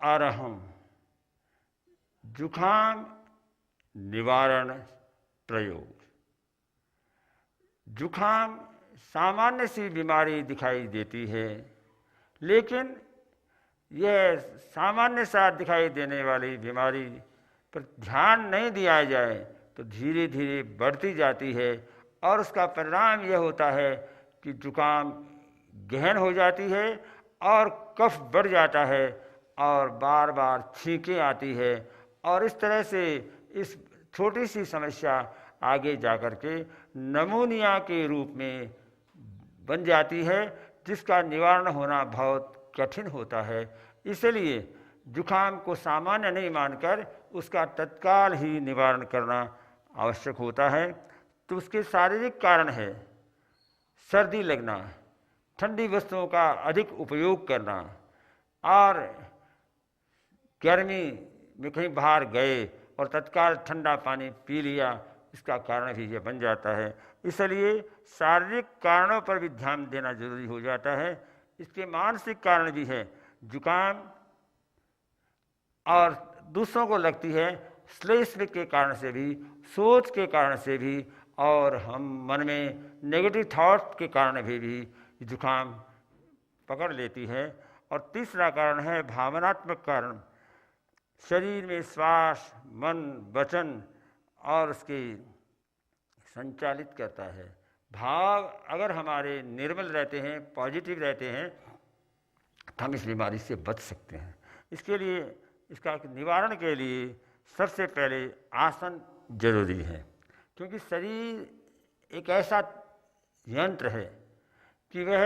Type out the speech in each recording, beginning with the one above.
अरहम जुखाम निवारण प्रयोग। जुखाम सामान्य सी बीमारी दिखाई देती है, लेकिन यह सामान्य सा दिखाई देने वाली बीमारी पर ध्यान नहीं दिया जाए तो धीरे धीरे बढ़ती जाती है और उसका परिणाम यह होता है कि जुकाम गहन हो जाती है और कफ बढ़ जाता है और बार बार छींकें आती है और इस तरह से इस छोटी सी समस्या आगे जाकर के नमूनिया के रूप में बन जाती है, जिसका निवारण होना बहुत कठिन होता है। इसलिए जुखाम को सामान्य नहीं मानकर उसका तत्काल ही निवारण करना आवश्यक होता है। तो उसके शारीरिक कारण है सर्दी लगना, ठंडी वस्तुओं का अधिक उपयोग करना और गर्मी में कहीं बाहर गए और तत्काल ठंडा पानी पी लिया, इसका कारण भी यह बन जाता है। इसलिए शारीरिक कारणों पर भी ध्यान देना जरूरी हो जाता है। इसके मानसिक कारण भी है। जुकाम और दूसरों को लगती है श्लेष्म के कारण से भी, सोच के कारण से भी और हम मन में नेगेटिव थॉट के कारण भी जुकाम पकड़ लेती है। और तीसरा कारण है भावनात्मक कारण। शरीर में श्वास, मन, वचन और उसके संचालित करता है। भाव अगर हमारे निर्मल रहते हैं, पॉजिटिव रहते हैं, तो हम इस बीमारी से बच सकते हैं। इसके लिए इसका निवारण के लिए सबसे पहले आसन जरूरी है, क्योंकि शरीर एक ऐसा यंत्र है कि वह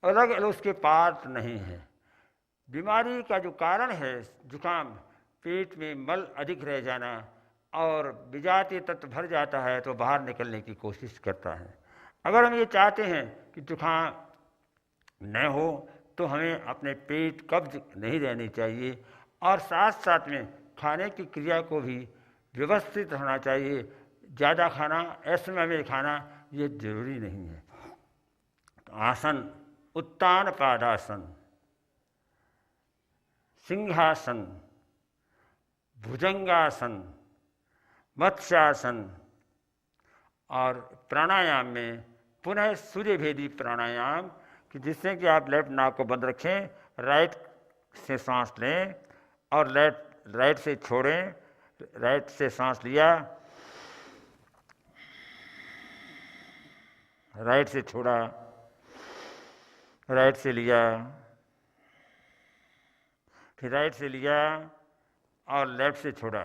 अलग अलग उसके पार्ट नहीं है। बीमारी का जो कारण है जुकाम, पेट में मल अधिक रह जाना और विजातीय तत्व भर जाता है तो बाहर निकलने की कोशिश करता है। अगर हम ये चाहते हैं कि जुकाम न हो तो हमें अपने पेट कब्ज नहीं रहनी चाहिए और साथ साथ में खाने की क्रिया को भी व्यवस्थित होना चाहिए। ज़्यादा खाना, असमय में खाना ये जरूरी नहीं है। तो आसन, उत्तान पादासन, सिंहासन, भुजंगासन, मत्स्यासन और प्राणायाम में पुनः सूर्यभेदी प्राणायाम, कि जिससे कि आप लेफ्ट नाक को बंद रखें, राइट से सांस लें और राइट से छोड़ें। राइट से सांस लिया, राइट से छोड़ा, राइट से लिया, फिर राइट से लिया और लेफ्ट से छोड़ा,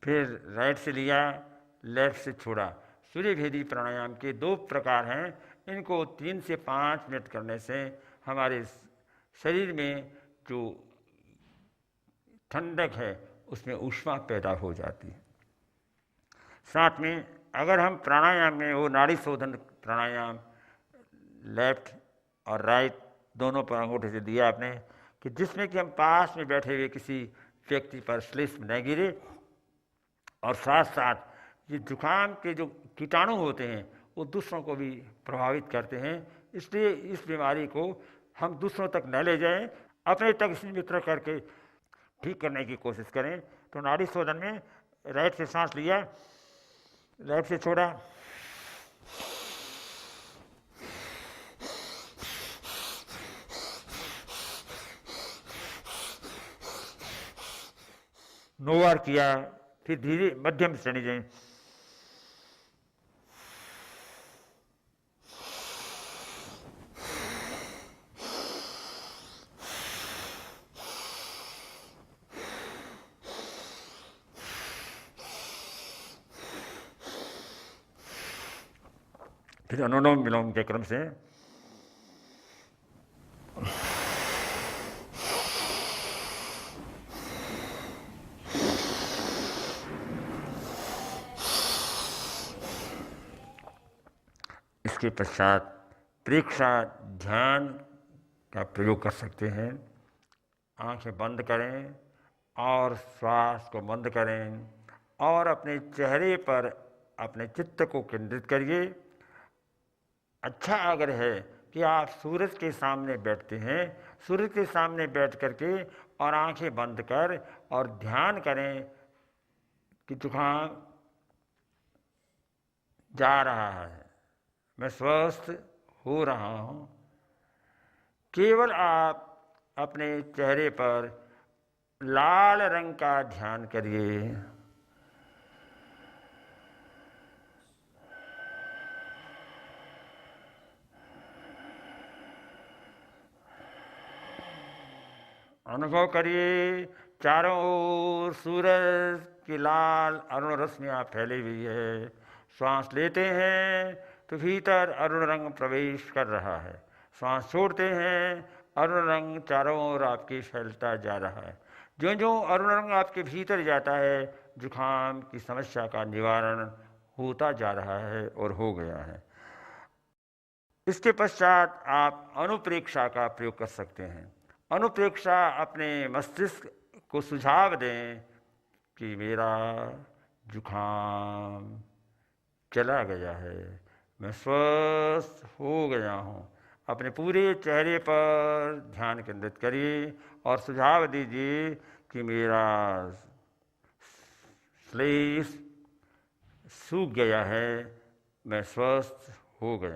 फिर राइट से लिया, लेफ्ट से छोड़ा। सूर्यभेदी प्राणायाम के 2 प्रकार हैं। इनको 3 से 5 मिनट करने से हमारे शरीर में जो ठंडक है उसमें ऊष्मा पैदा हो जाती है। साथ में अगर हम प्राणायाम में वो नाड़ी शोधन प्राणायाम लेफ्ट और राइट दोनों पर अंगूठे से दिया आपने, कि जिसमें कि हम पास में बैठे हुए किसी व्यक्ति पर श्लेष्म न गिरे और साथ साथ ये जुकाम के जो कीटाणु होते हैं वो दूसरों को भी प्रभावित करते हैं। इसलिए इस बीमारी को हम दूसरों तक न ले जाएं, अपने तक सीमित करके ठीक करने की कोशिश करें। तो नाड़ी शोधन में राइट से सांस लिया, राइट से छोड़ा, नोवार किया, फिर धीरे मध्यम श्रेणी जाए, फिर अनुलोम विलोम के क्रम से इसके पश्चात प्रेक्षा ध्यान का प्रयोग कर सकते हैं। आंखें बंद करें और श्वास को बंद करें और अपने चेहरे पर अपने चित्त को केंद्रित करिए। अच्छा अगर है कि कि आप सूरज के सामने बैठते हैं, सूरज के सामने बैठ करके और आंखें बंद कर और ध्यान करें कि जुकाम जा रहा है, मैं स्वस्थ हो रहा हूँ। केवल आप अपने चेहरे पर लाल रंग का ध्यान करिए। अनुभव करिए चारों ओर सूरज की लाल अरुण रश्मियाँ फैली हुई है। श्वास लेते हैं तो भीतर अरुण रंग प्रवेश कर रहा है, श्वास छोड़ते हैं अरुण रंग चारों ओर आपकी फैलता जा रहा है। जो जो अरुण रंग आपके भीतर जाता है, जुखाम की समस्या का निवारण होता जा रहा है और हो गया है। इसके पश्चात आप अनुप्रेक्षा का प्रयोग कर सकते हैं। अनुप्रेक्षा अपने मस्तिष्क को सुझाव दें कि मेरा जुखाम चला गया है, मैं स्वस्थ हो गया हूँ। अपने पूरे चेहरे पर ध्यान केंद्रित करिए और सुझाव दीजिए कि मेरा श्लेष सूख गया है, मैं स्वस्थ हो गया।